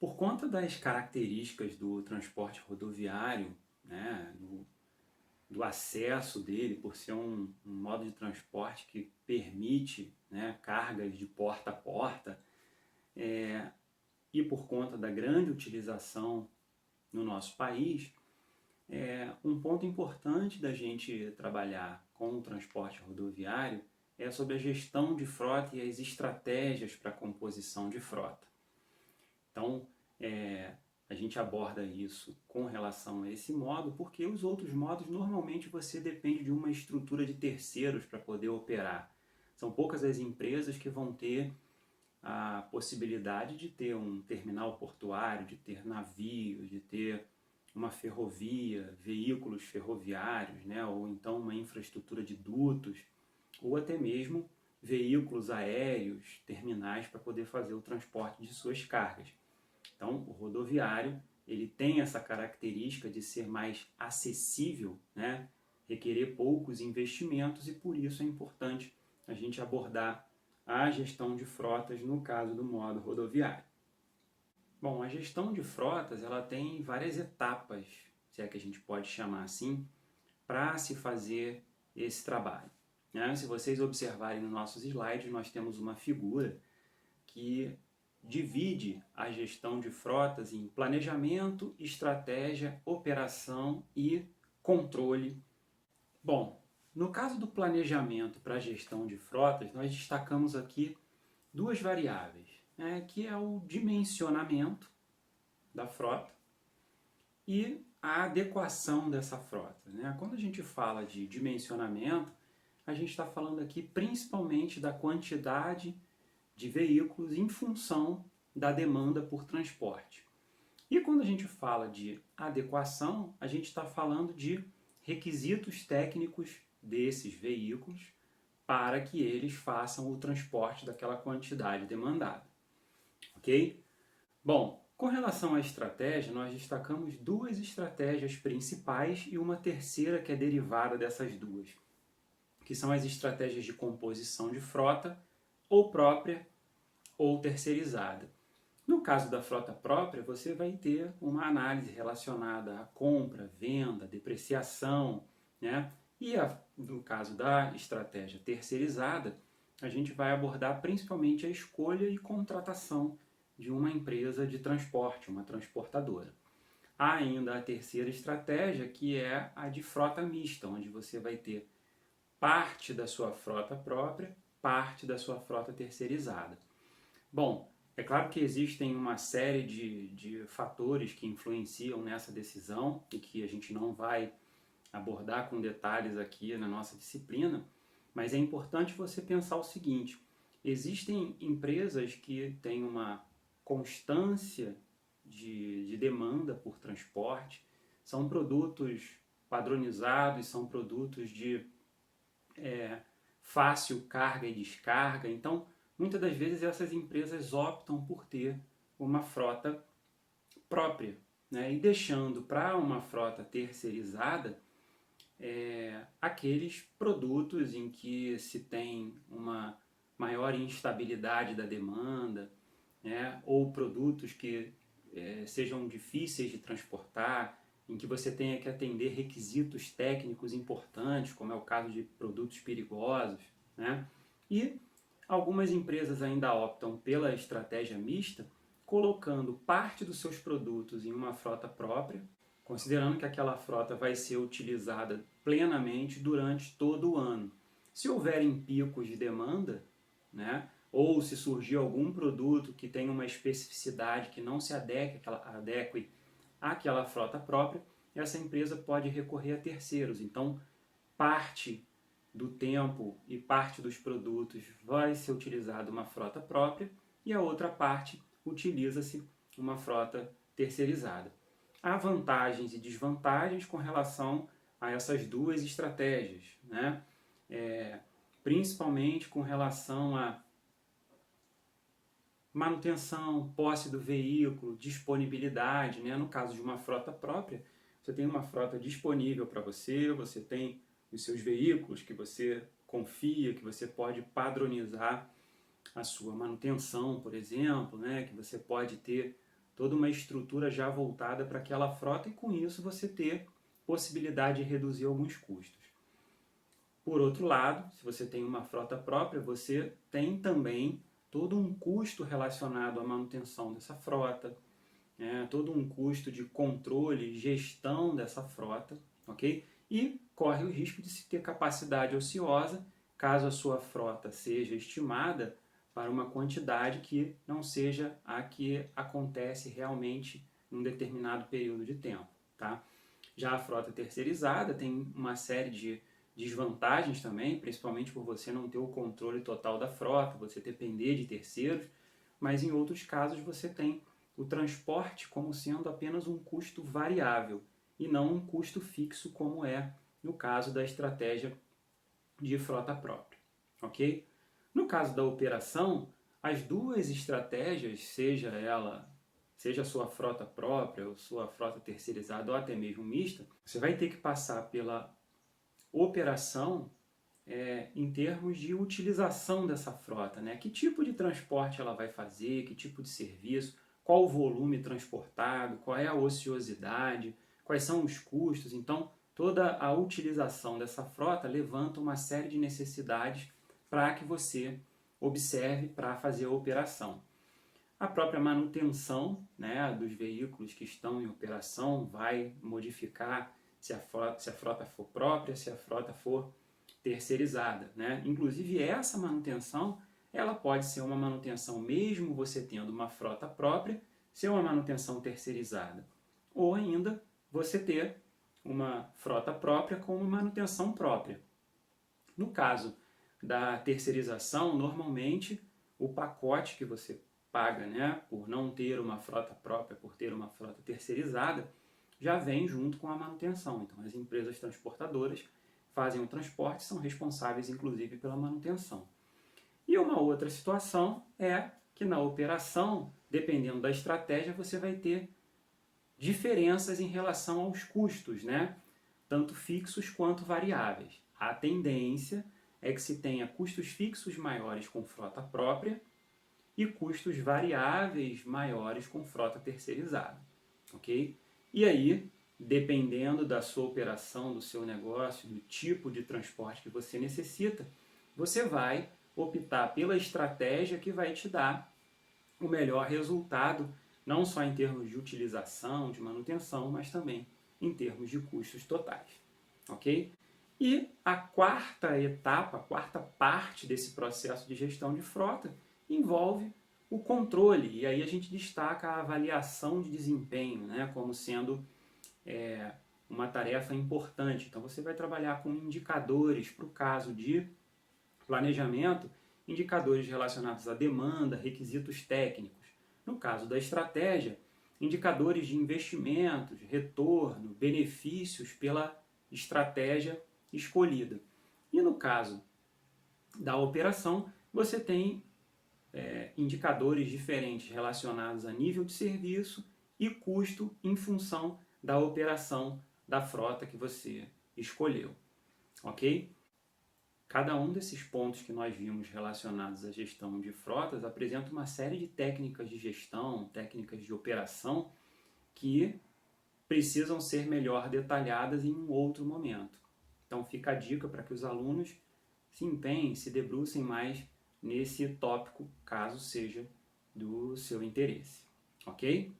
Por conta das características do transporte rodoviário, né, do acesso dele, por ser um modo de transporte que permite, né, cargas de porta a porta, e por conta da grande utilização no nosso país, um ponto importante da gente trabalhar com o transporte rodoviário é sobre a gestão de frota e as estratégias para a composição de frota. Então, a gente aborda isso com relação a esse modo, porque os outros modos, normalmente você depende de uma estrutura de terceiros para poder operar. São poucas as empresas que vão ter a possibilidade de ter um terminal portuário, de ter navios, de ter uma ferrovia, veículos ferroviários, né? Ou então uma infraestrutura de dutos, ou até mesmo veículos aéreos, terminais para poder fazer o transporte de suas cargas. Então, o rodoviário ele tem essa característica de ser mais acessível, né? Requerer poucos investimentos e por isso é importante a gente abordar a gestão de frotas no caso do modo rodoviário. Bom, a gestão de frotas ela tem várias etapas, se é que a gente pode chamar assim, para se fazer esse trabalho, né? Se vocês observarem nos nossos slides, nós temos uma figura que divide a gestão de frotas em planejamento, estratégia, operação e controle. Bom, no caso do planejamento para a gestão de frotas, nós destacamos aqui duas variáveis, né, que é o dimensionamento da frota e a adequação dessa frota, né? Quando a gente fala de dimensionamento, a gente está falando aqui principalmente da quantidade de veículos em função da demanda por transporte. E quando a gente fala de adequação, a gente está falando de requisitos técnicos desses veículos para que eles façam o transporte daquela quantidade demandada. Ok? Bom, com relação à estratégia, nós destacamos duas estratégias principais e uma terceira que é derivada dessas duas, que são as estratégias de composição de frota, ou própria ou terceirizada. No caso da frota própria, você vai ter uma análise relacionada à compra, venda, depreciação, né? E no caso da estratégia terceirizada, a gente vai abordar principalmente a escolha e contratação de uma empresa de transporte, uma transportadora. Há ainda a terceira estratégia, que é a de frota mista, onde você vai ter parte da sua frota própria, parte da sua frota terceirizada. Bom, é claro que existem uma série de fatores que influenciam nessa decisão e que a gente não vai abordar com detalhes aqui na nossa disciplina, mas é importante você pensar o seguinte: existem empresas que têm uma constância de demanda por transporte, são produtos padronizados, são produtos de fácil carga e descarga. Então, muitas das vezes essas empresas optam por ter uma frota própria, né? E deixando para uma frota terceirizada aqueles produtos em que se tem uma maior instabilidade da demanda, né? Ou produtos que sejam difíceis de transportar, em que você tenha que atender requisitos técnicos importantes, como é o caso de produtos perigosos, né? E algumas empresas ainda optam pela estratégia mista, colocando parte dos seus produtos em uma frota própria, considerando que aquela frota vai ser utilizada plenamente durante todo o ano. Se houverem picos de demanda, né, ou se surgir algum produto que tenha uma especificidade que não se adeque àquela frota própria, essa empresa pode recorrer a terceiros. Então, parte do tempo e parte dos produtos vai ser utilizada uma frota própria e a outra parte utiliza-se uma frota terceirizada. Há vantagens e desvantagens com relação a essas duas estratégias, né? Principalmente com relação a manutenção, posse do veículo, disponibilidade, né? No caso de uma frota própria, você tem uma frota disponível para você, você tem os seus veículos que você confia, que você pode padronizar a sua manutenção, por exemplo, né? Que você pode ter toda uma estrutura já voltada para aquela frota e com isso você ter possibilidade de reduzir alguns custos. Por outro lado, se você tem uma frota própria, você tem também todo um custo relacionado à manutenção dessa frota, né? Todo um custo de controle, gestão dessa frota, ok? E corre o risco de se ter capacidade ociosa, caso a sua frota seja estimada para uma quantidade que não seja a que acontece realmente num determinado período de tempo, tá? Já a frota terceirizada tem uma série de desvantagens também, principalmente por você não ter o controle total da frota, você depender de terceiros, mas em outros casos você tem o transporte como sendo apenas um custo variável e não um custo fixo como é no caso da estratégia de frota própria, ok? No caso da operação, as duas estratégias, seja a sua frota própria ou sua frota terceirizada ou até mesmo mista, você vai ter que passar pela operação em termos de utilização dessa frota, né? Que tipo de transporte ela vai fazer, que tipo de serviço, qual o volume transportado, qual é a ociosidade, quais são os custos. Então, toda a utilização dessa frota levanta uma série de necessidades para que você observe para fazer a operação. A própria manutenção, né, dos veículos que estão em operação vai modificar se a frota for própria, se a frota for terceirizada, né? Inclusive essa manutenção, ela pode ser uma manutenção mesmo você tendo uma frota própria, ser uma manutenção terceirizada, ou ainda você ter uma frota própria com uma manutenção própria. No caso da terceirização, normalmente o pacote que você paga, né, por não ter uma frota própria, por ter uma frota terceirizada, já vem junto com a manutenção. Então as empresas transportadoras fazem o transporte, são responsáveis inclusive pela manutenção. E uma outra situação é que na operação, dependendo da estratégia, você vai ter diferenças em relação aos custos, né? Tanto fixos quanto variáveis. A tendência é que se tenha custos fixos maiores com frota própria e custos variáveis maiores com frota terceirizada, ok? E aí, dependendo da sua operação, do seu negócio, do tipo de transporte que você necessita, você vai optar pela estratégia que vai te dar o melhor resultado, não só em termos de utilização, de manutenção, mas também em termos de custos totais, ok? E a quarta etapa, a quarta parte desse processo de gestão de frota envolve o controle, e aí a gente destaca a avaliação de desempenho, né, como sendo uma tarefa importante. Então você vai trabalhar com indicadores para o caso de planejamento, indicadores relacionados à demanda, requisitos técnicos. No caso da estratégia, indicadores de investimentos, retorno, benefícios pela estratégia escolhida. E no caso da operação, você tem indicadores diferentes relacionados a nível de serviço e custo em função da operação da frota que você escolheu, ok? Cada um desses pontos que nós vimos relacionados à gestão de frotas apresenta uma série de técnicas de gestão, técnicas de operação que precisam ser melhor detalhadas em um outro momento. Então fica a dica para que os alunos se empenhem, se debrucem mais nesse tópico, caso seja do seu interesse, ok?